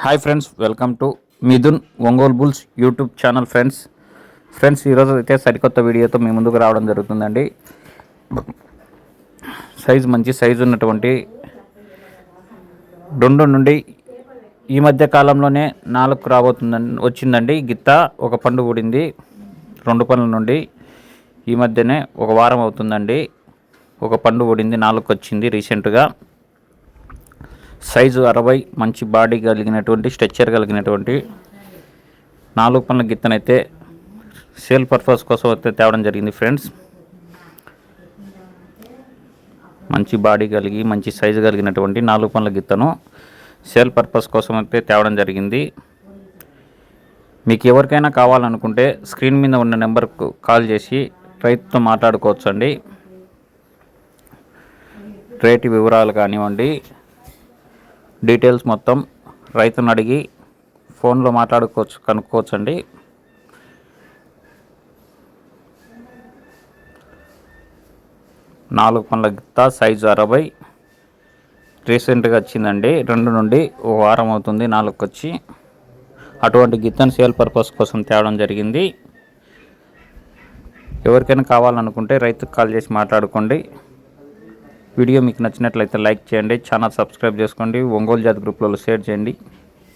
Hi friends, welcome to Mithun Ongole bulls YouTube channel. Friends ఈరోజు అయితే సరికొత్త వీడియోతో మీ ముందుకు రావడం జరుగుతుందండి. మంచి సైజు ఉన్నటువంటి 2 నుండి ఈ మధ్య కాలంలోనే 4 వచ్చిందండి. గిత్త ఒక పండు ఊడింది. 2 పండ్ల నుండి ఈ మధ్యనే ఒక వారం అవుతుందండి. ఒక పండు ఊడింది, 4 వచ్చింది రీసెంట్గా. సైజు 60, మంచి బాడీ కలిగినటువంటి స్ట్రక్చర్ కలిగినటువంటి 4 పండ్ల గిత్తనైతే సేల్ పర్పస్ కోసం అయితే తేవడం జరిగింది ఫ్రెండ్స్. మంచి బాడీ కలిగి మంచి సైజు కలిగినటువంటి 4 పండ్ల గిత్తను సేల్ పర్పస్ కోసం అయితే తేవడం జరిగింది. మీకు ఎవరికైనా కావాలనుకుంటే స్క్రీన్ మీద ఉన్న నెంబర్కు కాల్ చేసి రైతుతో మాట్లాడుకోవచ్చు అండి. రేటు వివరాలు కానివ్వండి, డీటెయిల్స్ మొత్తం రైతును అడిగి ఫోన్లో కనుక్కోవచ్చండి. నాలుగు పండ్ల గిత్త సైజు 60, రీసెంట్గా వచ్చిందండి. 2 నుండి ఒక వారం అవుతుంది 4 వచ్చి. అటువంటి గిత్తను సేల్ పర్పస్ కోసం తేవడం జరిగింది. ఎవరికైనా కావాలనుకుంటే రైతుకు కాల్ చేసి మాట్లాడుకోండి. వీడియో మీకు నచ్చినట్లయితే లైక్ చేయండి, ఛానల్ సబ్స్క్రైబ్ చేసుకోండి, ఒంగోలు జాతి గ్రూప్లలో షేర్ చేయండి.